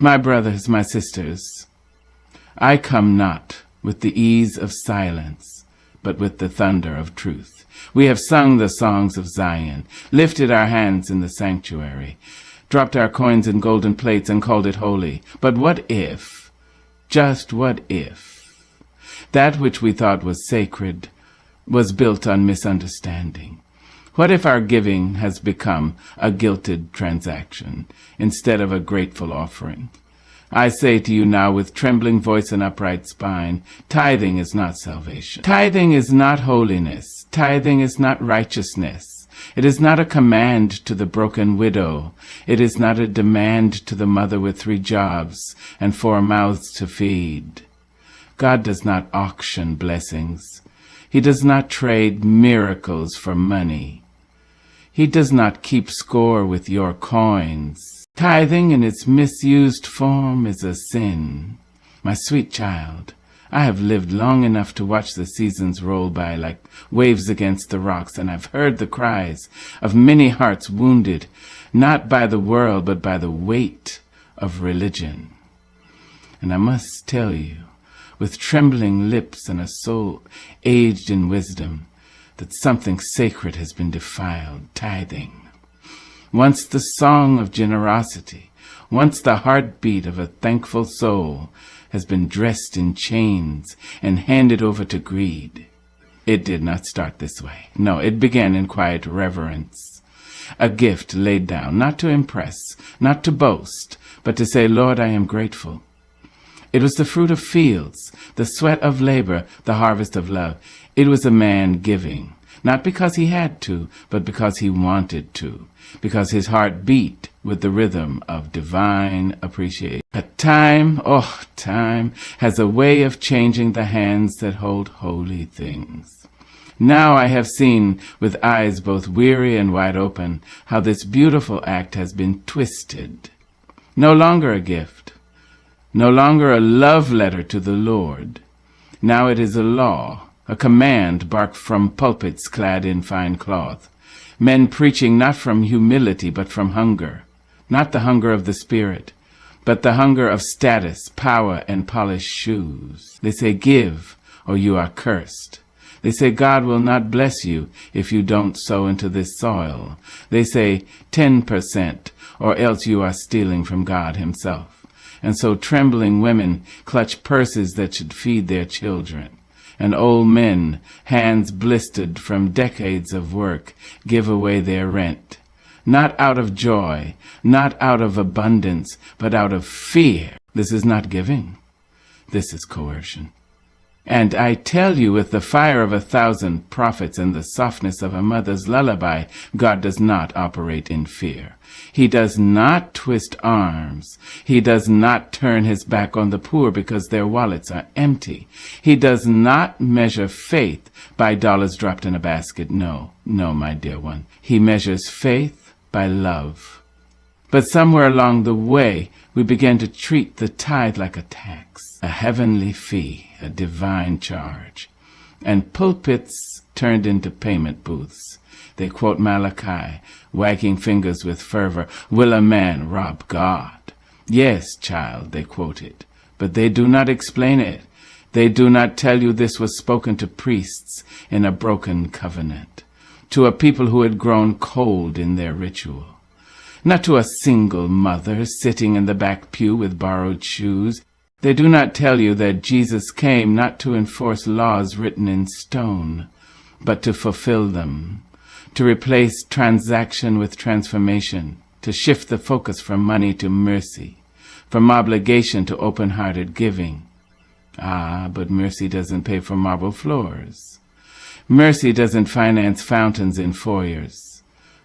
My brothers, my sisters, I come not with the ease of silence, but with the thunder of truth. We have sung the songs of Zion, lifted our hands in the sanctuary, dropped our coins in golden plates and called it holy. But what if, just what if, that which we thought was sacred was built on misunderstanding? What if our giving has become a guilted transaction instead of a grateful offering? I say to you now with trembling voice and upright spine, tithing is not salvation. Tithing is not holiness. Tithing is not righteousness. It is not a command to the broken widow. It is not a demand to the mother with 3 jobs and 4 mouths to feed. God does not auction blessings. He does not trade miracles for money. He does not keep score with your coins. Tithing in its misused form is a sin. My sweet child, I have lived long enough to watch the seasons roll by like waves against the rocks, and I've heard the cries of many hearts wounded, not by the world, but by the weight of religion. And I must tell you, with trembling lips and a soul aged in wisdom, that something sacred has been defiled, tithing. Once the song of generosity, once the heartbeat of a thankful soul, has been dressed in chains and handed over to greed. It did not start this way. No, it began in quiet reverence. A gift laid down, not to impress, not to boast, but to say, Lord, I am grateful. It was the fruit of fields, the sweat of labor, the harvest of love. It was a man giving, not because he had to, but because he wanted to, because his heart beat with the rhythm of divine appreciation. Time has a way of changing the hands that hold holy things. Now I have seen with eyes both weary and wide open how this beautiful act has been twisted. No longer a gift, no longer a love letter to the Lord. Now it is a law, a command barked from pulpits clad in fine cloth. Men preaching not from humility but from hunger, not the hunger of the Spirit, but the hunger of status, power, and polished shoes. They say, give, or you are cursed. They say, God will not bless you if you don't sow into this soil. They say, 10%, or else you are stealing from God himself. And so trembling women clutch purses that should feed their children. And old men, hands blistered from decades of work, give away their rent. Not out of joy, not out of abundance, but out of fear. This is not giving. This is coercion. And I tell you, with the fire of 1,000 prophets and the softness of a mother's lullaby, God does not operate in fear. He does not twist arms. He does not turn his back on the poor because their wallets are empty. He does not measure faith by dollars dropped in a basket. No, my dear one. He measures faith by love. But somewhere along the way, we began to treat the tithe like a tax, a heavenly fee, a divine charge. And pulpits turned into payment booths. They quote Malachi, wagging fingers with fervor, will a man rob God? Yes, child, they quote it, but they do not explain it. They do not tell you this was spoken to priests in a broken covenant, to a people who had grown cold in their ritual. Not to a single mother sitting in the back pew with borrowed shoes. They do not tell you that Jesus came not to enforce laws written in stone, but to fulfill them, to replace transaction with transformation, to shift the focus from money to mercy, from obligation to open-hearted giving. But mercy doesn't pay for marble floors. Mercy doesn't finance fountains in foyers.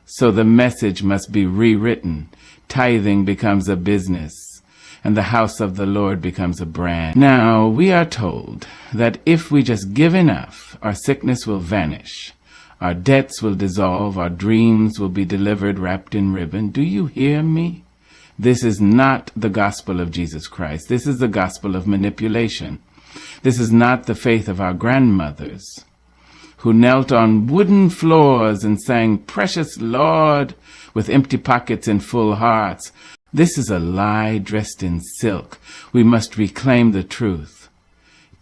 So the message must be rewritten. Tithing becomes a business, and the house of the Lord becomes a brand. Now, we are told that if we just give enough, our sickness will vanish, our debts will dissolve, our dreams will be delivered wrapped in ribbon. Do you hear me? This is not the gospel of Jesus Christ. This is the gospel of manipulation. This is not the faith of our grandmothers, who knelt on wooden floors and sang, Precious Lord, with empty pockets and full hearts. This is a lie dressed in silk. We must reclaim the truth.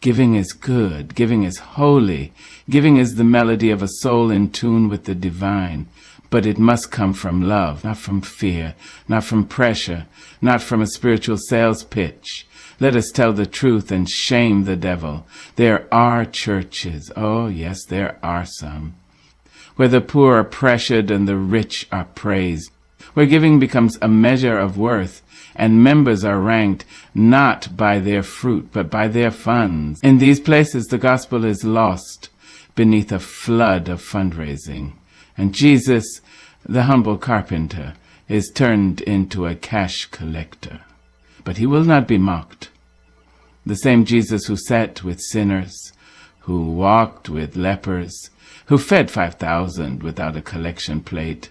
Giving is good. Giving is holy. Giving is the melody of a soul in tune with the divine. But it must come from love, not from fear, not from pressure, not from a spiritual sales pitch. Let us tell the truth and shame the devil. There are churches, oh yes, there are some, where the poor are pressured and the rich are praised, where giving becomes a measure of worth, and members are ranked not by their fruit, but by their funds. In these places, the gospel is lost beneath a flood of fundraising, and Jesus, the humble carpenter, is turned into a cash collector. But he will not be mocked. The same Jesus who sat with sinners, who walked with lepers, who fed 5,000 without a collection plate,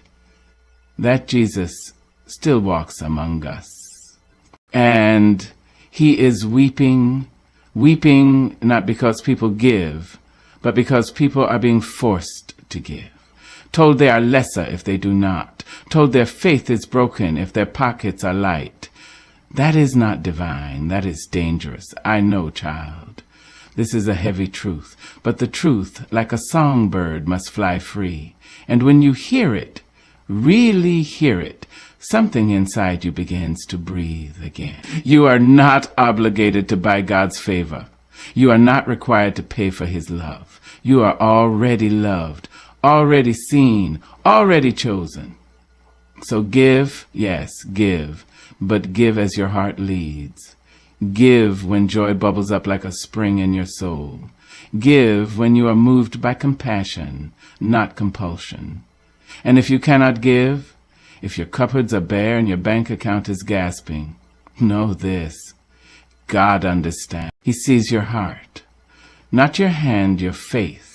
that Jesus still walks among us. And he is weeping not because people give, but because people are being forced to give, told they are lesser if they do not, told their faith is broken if their pockets are light. That is not divine. That is dangerous. I know, child. This is a heavy truth. But the truth, like a songbird, must fly free. And when you hear it, really hear it, something inside you begins to breathe again. You are not obligated to buy God's favor. You are not required to pay for his love. You are already loved, already seen, already chosen. So give, yes, give, but give as your heart leads. Give when joy bubbles up like a spring in your soul. Give when you are moved by compassion, not compulsion. And if you cannot give, if your cupboards are bare and your bank account is gasping, know this: God understands. He sees your heart, not your hand, your faith.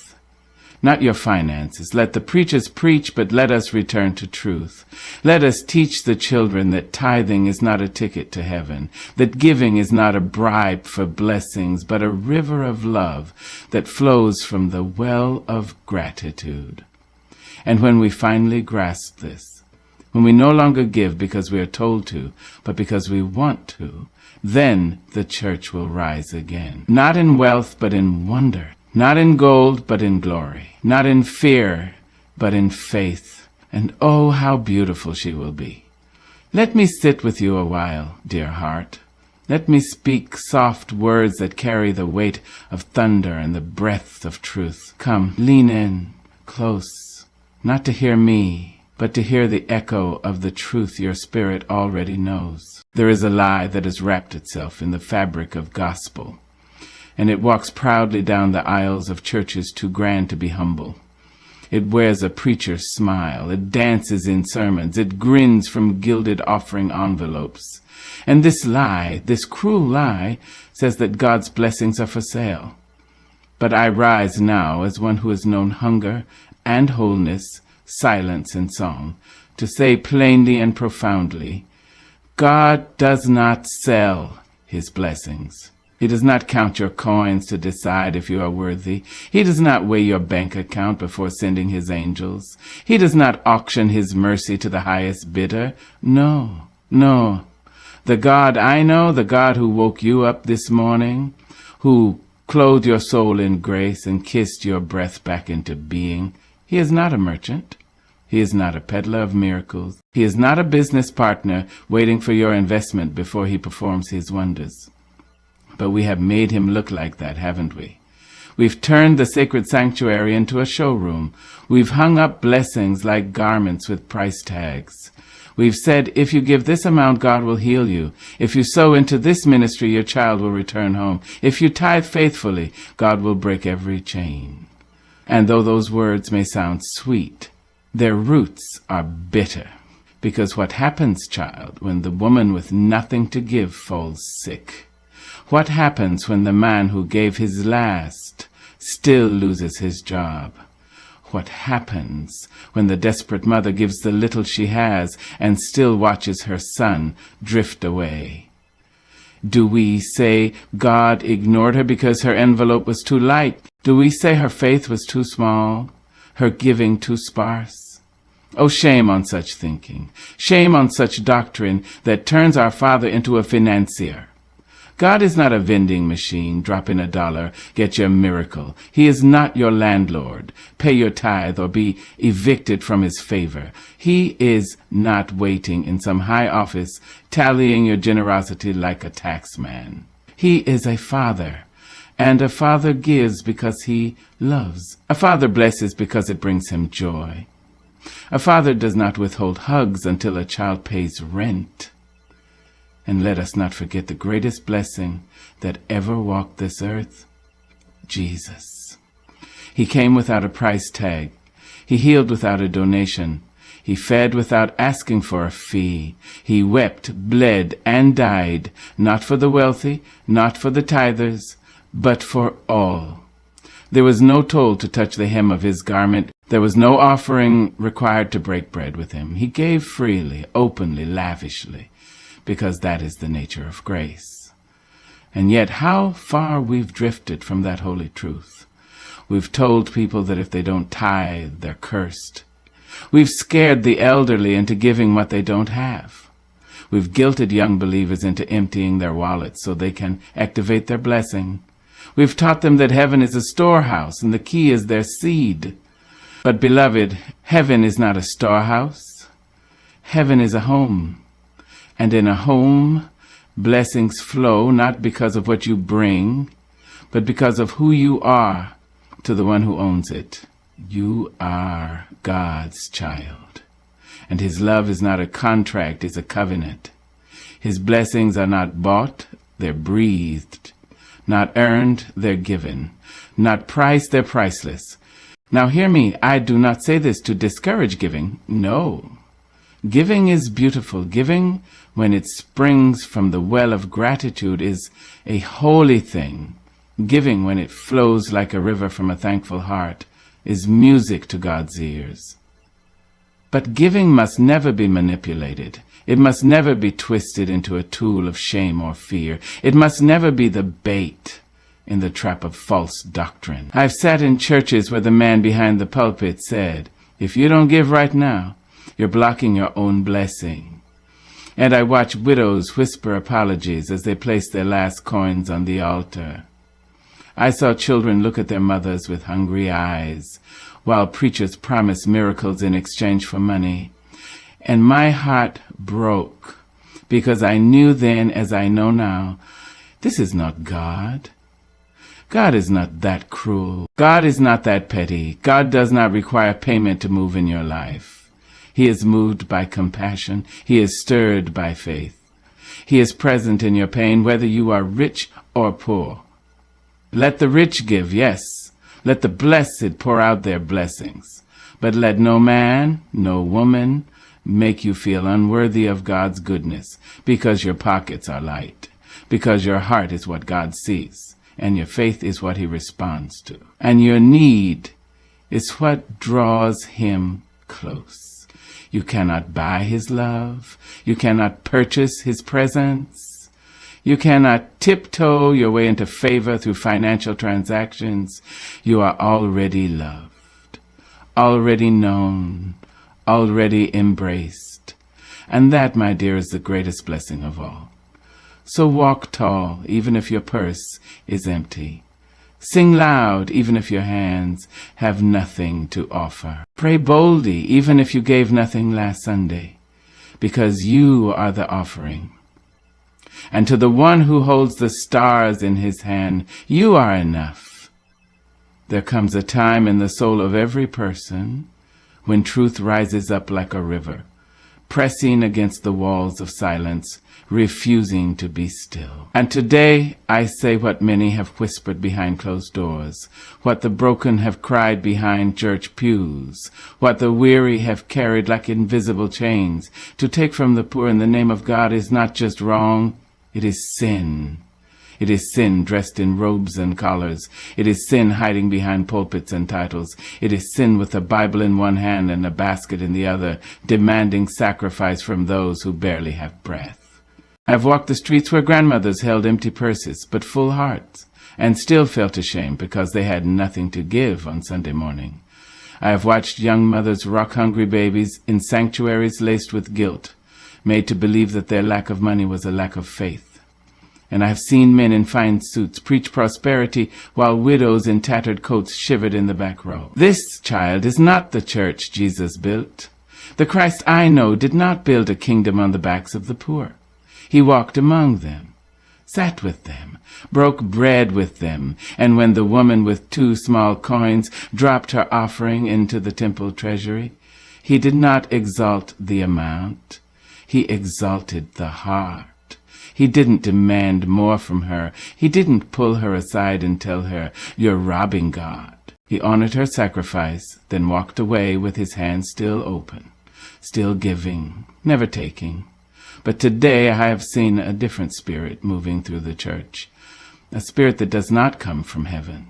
Not your finances. Let the preachers preach, but let us return to truth. Let us teach the children that tithing is not a ticket to heaven, that giving is not a bribe for blessings, but a river of love that flows from the well of gratitude. And when we finally grasp this, when we no longer give because we are told to, but because we want to, then the church will rise again. Not in wealth, but in wonder. Not in gold, but in glory. Not in fear, but in faith. And oh, how beautiful she will be. Let me sit with you a while, dear heart. Let me speak soft words that carry the weight of thunder and the breath of truth. Come, lean in, close, not to hear me, but to hear the echo of the truth your spirit already knows. There is a lie that has wrapped itself in the fabric of gospel, and it walks proudly down the aisles of churches too grand to be humble. It wears a preacher's smile. It dances in sermons. It grins from gilded offering envelopes. And this lie, this cruel lie, says that God's blessings are for sale. But I rise now as one who has known hunger and wholeness, silence and song, to say plainly and profoundly, God does not sell his blessings. He does not count your coins to decide if you are worthy. He does not weigh your bank account before sending his angels. He does not auction his mercy to the highest bidder. No, no. The God I know, the God who woke you up this morning, who clothed your soul in grace and kissed your breath back into being, he is not a merchant. He is not a peddler of miracles. He is not a business partner waiting for your investment before he performs his wonders. But we have made him look like that, haven't we? We've turned the sacred sanctuary into a showroom. We've hung up blessings like garments with price tags. We've said, if you give this amount, God will heal you. If you sow into this ministry, your child will return home. If you tithe faithfully, God will break every chain. And though those words may sound sweet, their roots are bitter. Because what happens, child, when the woman with nothing to give falls sick? What happens when the man who gave his last still loses his job? What happens when the desperate mother gives the little she has and still watches her son drift away? Do we say God ignored her because her envelope was too light? Do we say her faith was too small, her giving too sparse? Oh, shame on such thinking. Shame on such doctrine that turns our Father into a financier. God is not a vending machine. Drop in $1, get your miracle. He is not your landlord. Pay your tithe or be evicted from his favor. He is not waiting in some high office, tallying your generosity like a taxman. He is a father, and a father gives because he loves. A father blesses because it brings him joy. A father does not withhold hugs until a child pays rent. And let us not forget the greatest blessing that ever walked this earth, Jesus. He came without a price tag. He healed without a donation. He fed without asking for a fee. He wept, bled, and died, not for the wealthy, not for the tithers, but for all. There was no toll to touch the hem of his garment. There was no offering required to break bread with him. He gave freely, openly, lavishly, because that is the nature of grace. And yet how far we've drifted from that holy truth. We've told people that if they don't tithe, they're cursed. We've scared the elderly into giving what they don't have. We've guilted young believers into emptying their wallets so they can activate their blessing. We've taught them that heaven is a storehouse and the key is their seed. But, beloved, heaven is not a storehouse. Heaven is a home. And in a home, blessings flow not because of what you bring, but because of who you are to the one who owns it. You are God's child. And his love is not a contract, it's a covenant. His blessings are not bought, they're breathed. Not earned, they're given. Not priced, they're priceless. Now hear me, I do not say this to discourage giving. No. Giving is beautiful. Giving, when it springs from the well of gratitude, is a holy thing. Giving, when it flows like a river from a thankful heart, is music to God's ears. But giving must never be manipulated. It must never be twisted into a tool of shame or fear. It must never be the bait in the trap of false doctrine. I've sat in churches where the man behind the pulpit said, if you don't give right now, you're blocking your own blessing. And I watch widows whisper apologies as they place their last coins on the altar. I saw children look at their mothers with hungry eyes, while preachers promised miracles in exchange for money. And my heart broke, because I knew then, as I know now, this is not God. God is not that cruel. God is not that petty. God does not require payment to move in your life. He is moved by compassion. He is stirred by faith. He is present in your pain, whether you are rich or poor. Let the rich give, yes. Let the blessed pour out their blessings. But let no man, no woman, make you feel unworthy of God's goodness, because your pockets are light, because your heart is what God sees, and your faith is what he responds to, and your need is what draws him close. You cannot buy his love. You cannot purchase his presence. You cannot tiptoe your way into favor through financial transactions. You are already loved, already known, already embraced. And that, my dear, is the greatest blessing of all. So walk tall, even if your purse is empty. Sing loud, even if your hands have nothing to offer. Pray boldly, even if you gave nothing last Sunday, because you are the offering. And to the one who holds the stars in his hand, you are enough. There comes a time in the soul of every person when truth rises up like a river, pressing against the walls of silence, refusing to be still. And today I say what many have whispered behind closed doors, what the broken have cried behind church pews, what the weary have carried like invisible chains. To take from the poor in the name of God is not just wrong, it is sin. It is sin dressed in robes and collars. It is sin hiding behind pulpits and titles. It is sin with a Bible in one hand and a basket in the other, demanding sacrifice from those who barely have breath. I've walked the streets where grandmothers held empty purses but full hearts, and still felt ashamed because they had nothing to give on Sunday morning. I have watched young mothers rock hungry babies in sanctuaries laced with guilt, made to believe that their lack of money was a lack of faith. And I have seen men in fine suits preach prosperity while widows in tattered coats shivered in the back row. This, child, is not the church Jesus built. The Christ I know did not build a kingdom on the backs of the poor. He walked among them, sat with them, broke bread with them, and when the woman with 2 small coins dropped her offering into the temple treasury, he did not exalt the amount. He exalted the heart. He didn't demand more from her. He didn't pull her aside and tell her, "You're robbing God." He honored her sacrifice, then walked away with his hands still open, still giving, never taking. But today I have seen a different spirit moving through the church, a spirit that does not come from heaven.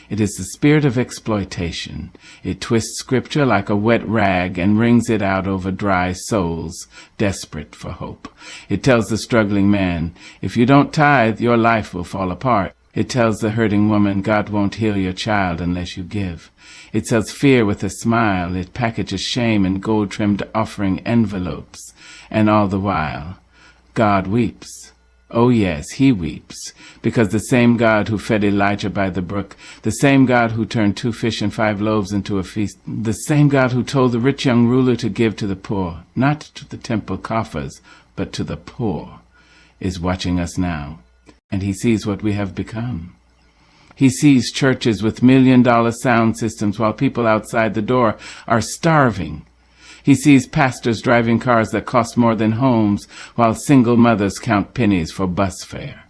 It is the spirit of exploitation. It twists Scripture like a wet rag and wrings it out over dry souls, desperate for hope. It tells the struggling man, if you don't tithe, your life will fall apart. It tells the hurting woman, God won't heal your child unless you give. It sells fear with a smile. It packages shame in gold-trimmed offering envelopes. And all the while, God weeps. Oh yes, he weeps, because the same God who fed Elijah by the brook, the same God who turned 2 fish and 5 loaves into a feast, the same God who told the rich young ruler to give to the poor, not to the temple coffers, but to the poor, is watching us now, and he sees what we have become. He sees churches with $1 million sound systems while people outside the door are starving. He sees pastors driving cars that cost more than homes while single mothers count pennies for bus fare.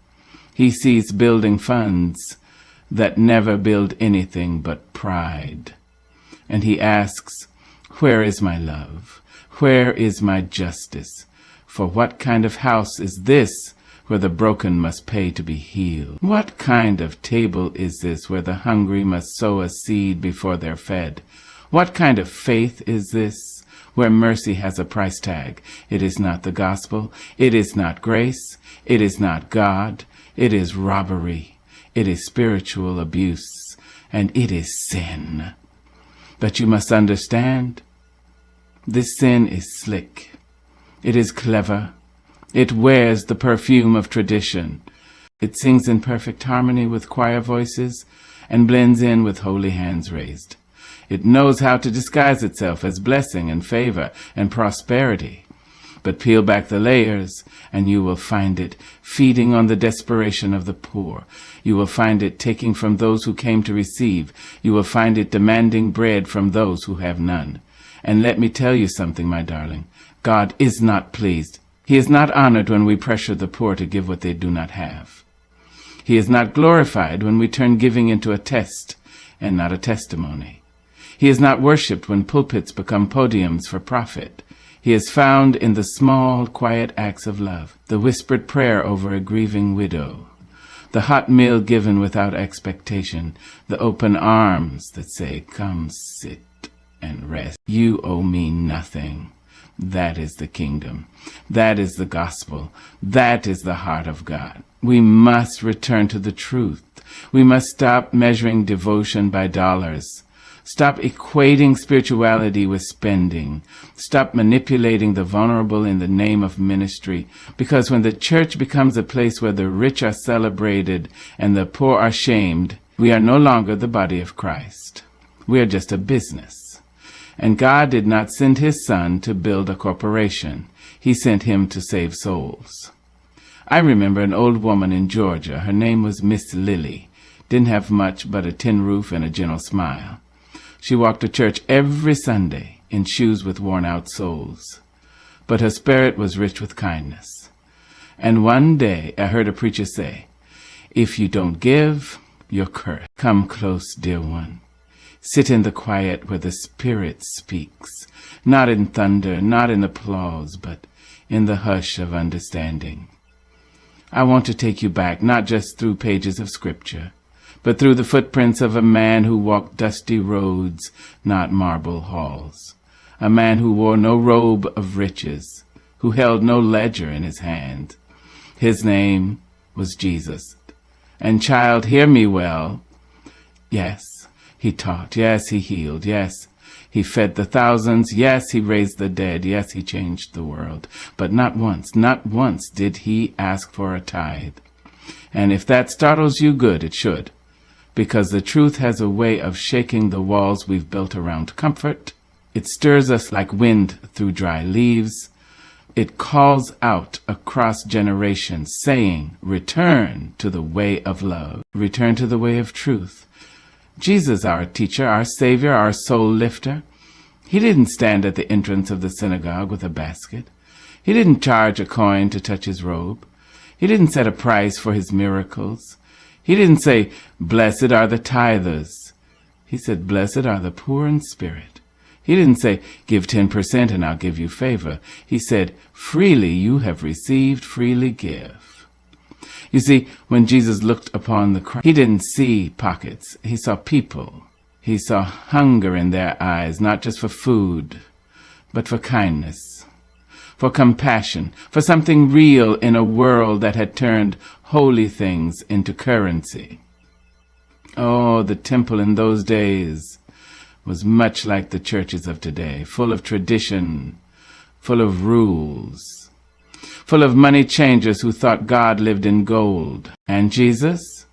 He sees building funds that never build anything but pride. And he asks, where is my love? Where is my justice? For what kind of house is this where the broken must pay to be healed? What kind of table is this where the hungry must sow a seed before they're fed? What kind of faith is this where mercy has a price tag? It is not the gospel. It is not grace. It is not God. It is robbery. It is spiritual abuse. And it is sin. But you must understand, this sin is slick. It is clever. It wears the perfume of tradition. It sings in perfect harmony with choir voices and blends in with holy hands raised. It knows how to disguise itself as blessing and favor and prosperity. But peel back the layers, and you will find it feeding on the desperation of the poor. You will find it taking from those who came to receive. You will find it demanding bread from those who have none. And let me tell you something, my darling. God is not pleased. He is not honored when we pressure the poor to give what they do not have. He is not glorified when we turn giving into a test and not a testimony. He is not worshipped when pulpits become podiums for profit. He is found in the small, quiet acts of love, the whispered prayer over a grieving widow, the hot meal given without expectation, the open arms that say, come sit and rest. You owe me nothing. That is the kingdom. That is the gospel. That is the heart of God. We must return to the truth. We must stop measuring devotion by dollars. Stop equating spirituality with spending. Stop manipulating the vulnerable in the name of ministry. Because when the church becomes a place where the rich are celebrated and the poor are shamed, we are no longer the body of Christ. We are just a business. And God did not send his son to build a corporation. He sent him to save souls. I remember an old woman in Georgia. Her name was Miss Lily. Didn't have much but a tin roof and a gentle smile. She walked to church every Sunday in shoes with worn-out soles. But her spirit was rich with kindness. And one day I heard a preacher say, if you don't give, you're cursed. Come close, dear one. Sit in the quiet where the Spirit speaks, not in thunder, not in applause, but in the hush of understanding. I want to take you back, not just through pages of Scripture, but through the footprints of a man who walked dusty roads, not marble halls. A man who wore no robe of riches, who held no ledger in his hand. His name was Jesus. And child, hear me well. Yes, he taught. Yes, he healed. Yes, He fed the thousands. Yes, he raised the dead. Yes, he changed the world. But not once did he ask for a tithe. And if that startles you, good, it should. Because the truth has a way of shaking the walls we've built around comfort. It stirs us like wind through dry leaves. It calls out across generations, saying, return to the way of love. Return to the way of truth. Jesus, our teacher, our Savior, our soul lifter, he didn't stand at the entrance of the synagogue with a basket. He didn't charge a coin to touch his robe. He didn't set a price for his miracles. He didn't say, blessed are the tithers. He said, blessed are the poor in spirit. He didn't say, give 10% and I'll give you favor. He said, freely you have received, freely give. You see, when Jesus looked upon the crowd, he didn't see pockets. He saw people. He saw hunger in their eyes, not just for food, but for kindness, for compassion, for something real in a world that had turned holy things into currency. Oh, the temple in those days was much like the churches of today, full of tradition, full of rules, full of money changers who thought God lived in gold. And Jesus,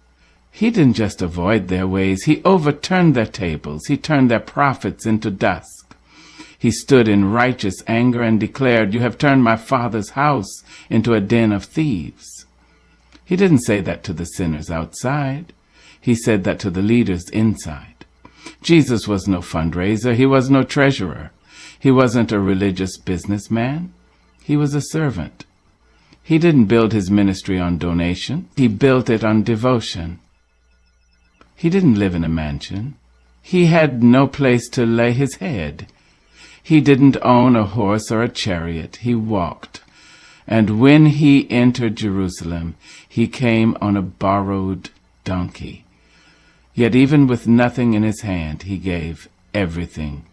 he didn't just avoid their ways. He overturned their tables. He turned their prophets into dust. He stood in righteous anger and declared, you have turned my Father's house into a den of thieves. He didn't say that to the sinners outside. He said that to the leaders inside. Jesus was no fundraiser. He was no treasurer. He wasn't a religious businessman. He was a servant. He didn't build his ministry on donation. He built it on devotion. He didn't live in a mansion. He had no place to lay his head. He didn't own a horse or a chariot. He walked. And when he entered Jerusalem, he came on a borrowed donkey. Yet even with nothing in his hand, he gave everything.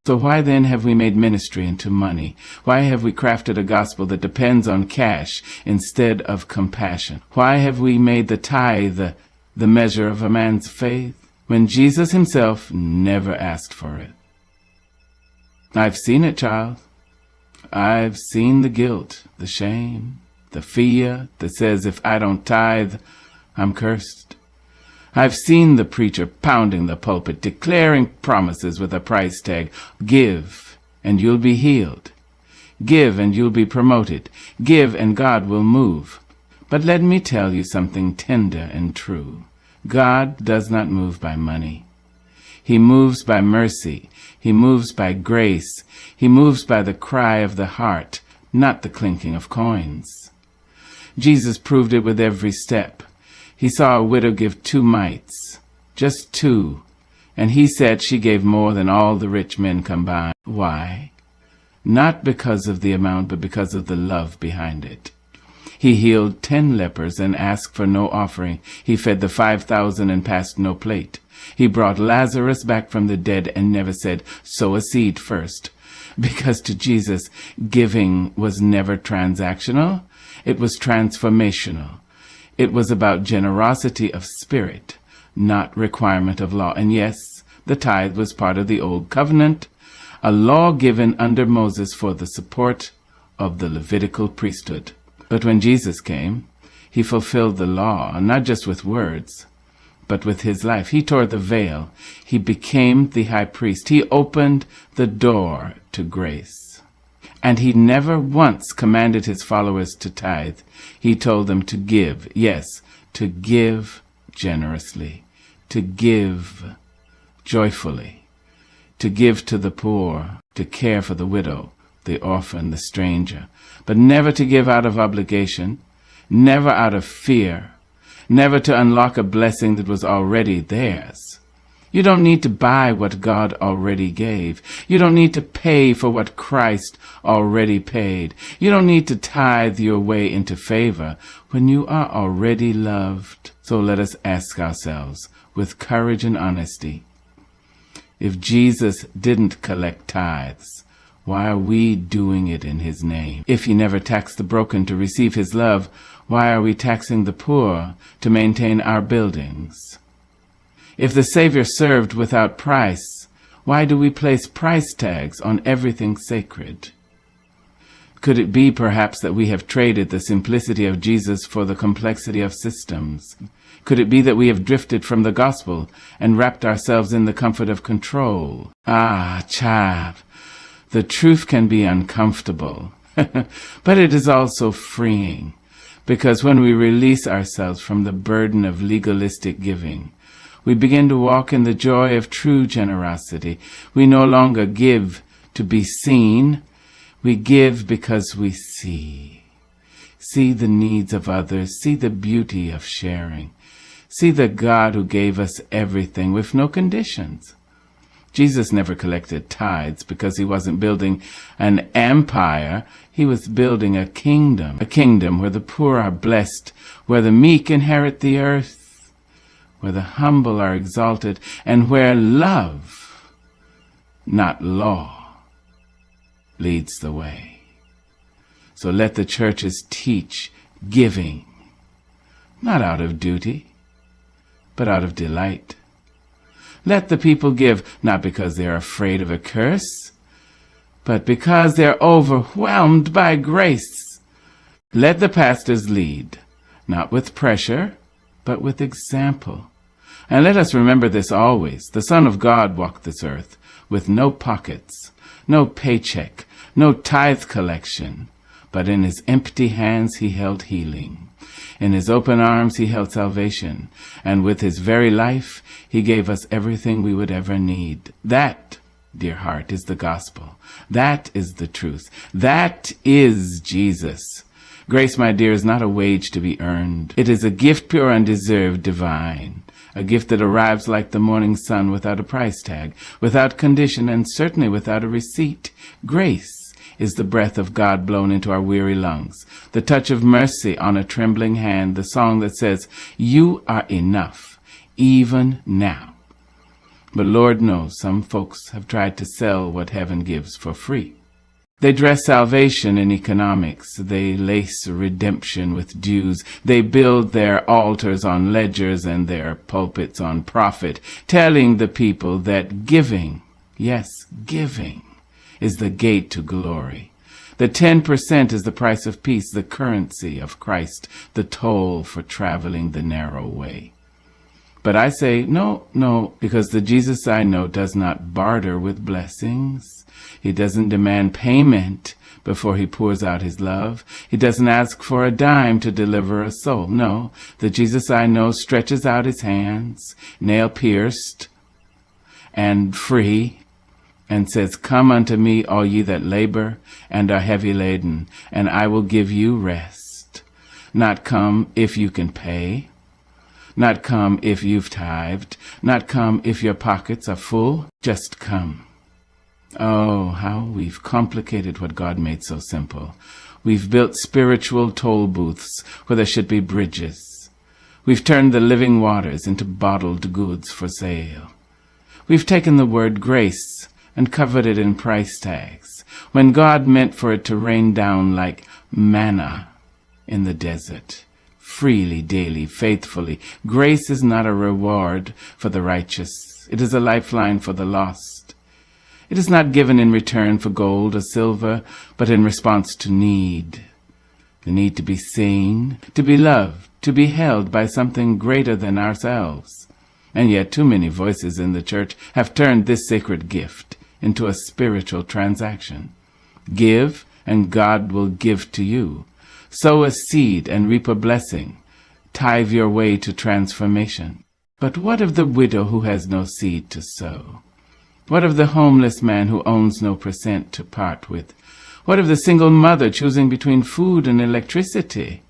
So why then have we made ministry into money? Why have we crafted a gospel that depends on cash instead of compassion? Why have we made the tithe the measure of a man's faith, when Jesus himself never asked for it? I've seen it, child. I've seen the guilt, the shame, the fear that says if I don't tithe, I'm cursed. I've seen the preacher pounding the pulpit, declaring promises with a price tag. Give, and you'll be healed. Give, and you'll be promoted. Give, and God will move. But let me tell you something tender and true. God does not move by money. He moves by mercy. He moves by grace. He moves by the cry of the heart, not the clinking of coins. Jesus proved it with every step. He saw a widow give 2 mites, just 2, and he said she gave more than all the rich men combined. Why? Not because of the amount, but because of the love behind it. He healed 10 lepers and asked for no offering. He fed the 5,000 and passed no plate. He brought Lazarus back from the dead and never said, sow a seed first. Because to Jesus, giving was never transactional. It was transformational. It was about generosity of spirit, not requirement of law. And yes, the tithe was part of the old covenant, a law given under Moses for the support of the Levitical priesthood. But when Jesus came, he fulfilled the law, not just with words, but with his life. He tore the veil. He became the high priest. He opened the door to grace. And he never once commanded his followers to tithe. He told them to give, yes, to give generously, to give joyfully, to give to the poor, to care for the widow, the orphan, the stranger, but never to give out of obligation, never out of fear, never to unlock a blessing that was already theirs. You don't need to buy what God already gave. You don't need to pay for what Christ already paid. You don't need to tithe your way into favor when you are already loved. So let us ask ourselves with courage and honesty, if Jesus didn't collect tithes, why are we doing it in his name? If he never taxed the broken to receive his love, why are we taxing the poor to maintain our buildings? If the Savior served without price, Why do we place price tags on everything sacred? Could it be perhaps that we have traded the simplicity of Jesus for the complexity of systems? Could it be that we have drifted from the gospel and wrapped ourselves in the comfort of control? Ah, child, the truth can be uncomfortable, but it is also freeing, because when we release ourselves from the burden of legalistic giving, we begin to walk in the joy of true generosity. We no longer give to be seen. We give because we see. See the needs of others. See the beauty of sharing. See the God who gave us everything with no conditions. Jesus never collected tithes because he wasn't building an empire. He was building a kingdom where the poor are blessed, where the meek inherit the earth, where the humble are exalted, and where love, not law, leads the way. So let the churches teach giving, not out of duty, but out of delight. Let the people give, not because they are afraid of a curse, but because they are overwhelmed by grace. Let the pastors lead, not with pressure, but with example. And let us remember this always. The Son of God walked this earth with no pockets, no paycheck, no tithe collection, but in his empty hands he held healing. In his open arms he held salvation, and with his very life he gave us everything we would ever need. That, dear heart, is the gospel. That is the truth. That is Jesus. Grace, my dear, is not a wage to be earned. It is a gift pure, undeserved, divine. A gift that arrives like the morning sun without a price tag, without condition, and certainly without a receipt. Grace is the breath of God blown into our weary lungs, the touch of mercy on a trembling hand, the song that says, "You are enough, even now." But Lord knows some folks have tried to sell what heaven gives for free. They dress salvation in economics. They lace redemption with dues. They build their altars on ledgers and their pulpits on profit, telling the people that giving, yes, giving, is the gate to glory. The 10% is the price of peace, the currency of Christ, the toll for traveling the narrow way. But I say, no, because the Jesus I know does not barter with blessings. He doesn't demand payment before he pours out his love. He doesn't ask for a dime to deliver a soul. No, the Jesus I know stretches out his hands, nail-pierced and free, and says, "Come unto me, all ye that labor and are heavy laden, and I will give you rest." Not come if you can pay. Not come if you've tithed. Not come if your pockets are full. Just come. Oh, how we've complicated what God made so simple. We've built spiritual toll booths where there should be bridges. We've turned the living waters into bottled goods for sale. We've taken the word grace and covered it in price tags, when God meant for it to rain down like manna in the desert, freely, daily, faithfully. Grace is not a reward for the righteous. It is a lifeline for the lost. It is not given in return for gold or silver, but in response to need. The need to be seen, to be loved, to be held by something greater than ourselves. And yet too many voices in the church have turned this sacred gift into a spiritual transaction. Give, and God will give to you. Sow a seed and reap a blessing. Tithe your way to transformation. But what of the widow who has no seed to sow? What of the homeless man who owns no percent to part with? What of the single mother choosing between food and electricity?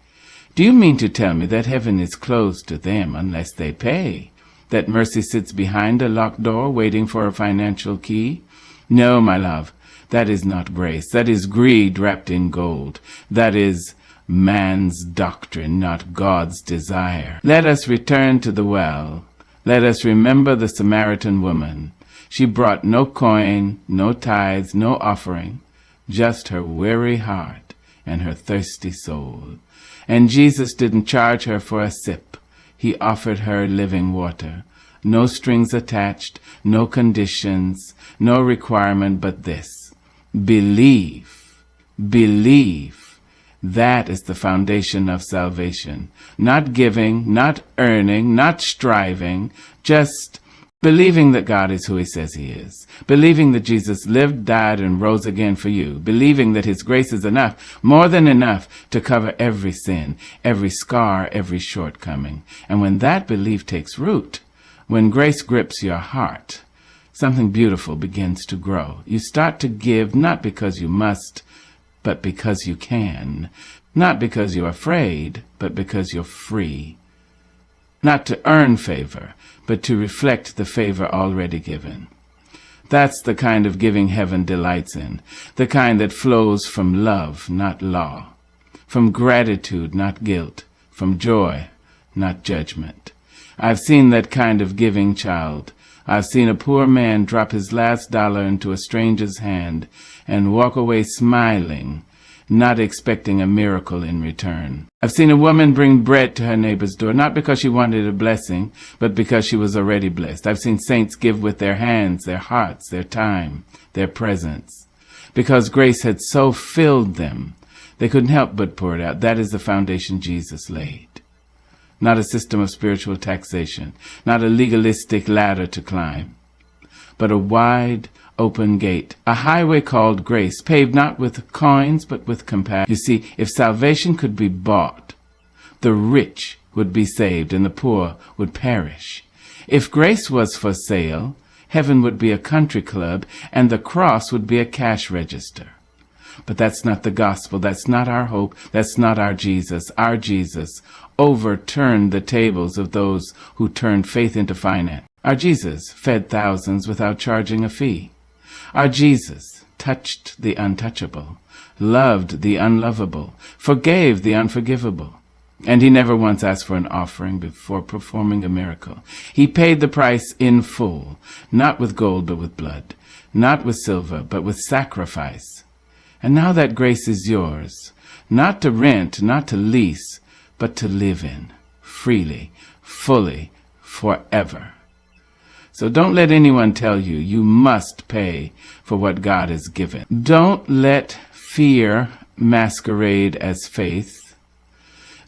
Do you mean to tell me that heaven is closed to them unless they pay? That mercy sits behind a locked door waiting for a financial key? No, my love, that is not grace. That is greed wrapped in gold. That is man's doctrine, not God's desire. Let us return to the well. Let us remember the Samaritan woman. She brought no coin, no tithes, no offering, just her weary heart and her thirsty soul. And Jesus didn't charge her for a sip. He offered her living water, No strings attached, no conditions, no requirement but this. Believe. Believe. That is the foundation of salvation. Not giving, not earning, not striving, just believing that God is who he says he is. Believing that Jesus lived, died, and rose again for you. Believing that his grace is enough, more than enough, to cover every sin, every scar, every shortcoming. And when that belief takes root, when grace grips your heart, something beautiful begins to grow. You start to give not because you must, but because you can. Not because you're afraid, but because you're free. Not to earn favor, but to reflect the favor already given. That's the kind of giving heaven delights in, the kind that flows from love, not law, from gratitude, not guilt, from joy, not judgment. I've seen that kind of giving, child. I've seen a poor man drop his last dollar into a stranger's hand and walk away smiling, not expecting a miracle in return. I've seen a woman bring bread to her neighbor's door, not because she wanted a blessing, but because she was already blessed. I've seen saints give with their hands, their hearts, their time, their presence, because grace had so filled them, they couldn't help but pour it out. That is the foundation Jesus laid. Not a system of spiritual taxation, not a legalistic ladder to climb, but a wide, open gate, a highway called grace, paved not with coins, but with compassion. You see, if salvation could be bought, the rich would be saved and the poor would perish. If grace was for sale, heaven would be a country club and the cross would be a cash register. But that's not the gospel. That's not our hope. That's not our Jesus. Our Jesus overturned the tables of those who turned faith into finance. Our Jesus fed thousands without charging a fee. Our Jesus touched the untouchable, loved the unlovable, forgave the unforgivable. And he never once asked for an offering before performing a miracle. He paid the price in full, not with gold but with blood, not with silver but with sacrifice. And now that grace is yours, not to rent, not to lease, but to live in, freely, fully, forever. So don't let anyone tell you you must pay for what God has given. Don't let fear masquerade as faith.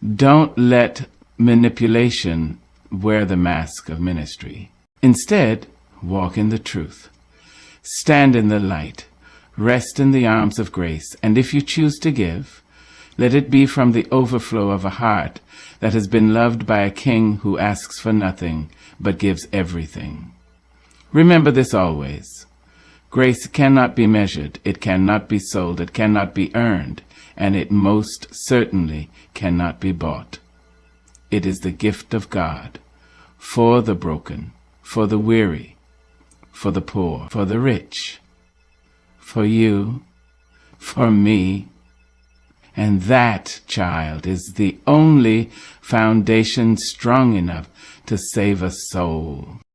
Don't let manipulation wear the mask of ministry. Instead, walk in the truth. Stand in the light. Rest in the arms of grace, and if you choose to give, let it be from the overflow of a heart that has been loved by a king who asks for nothing, but gives everything. Remember this always. Grace cannot be measured, it cannot be sold, it cannot be earned, and it most certainly cannot be bought. It is the gift of God, for the broken, for the weary, for the poor, for the rich, for you, for me. And that, child, is the only foundation strong enough to save a soul.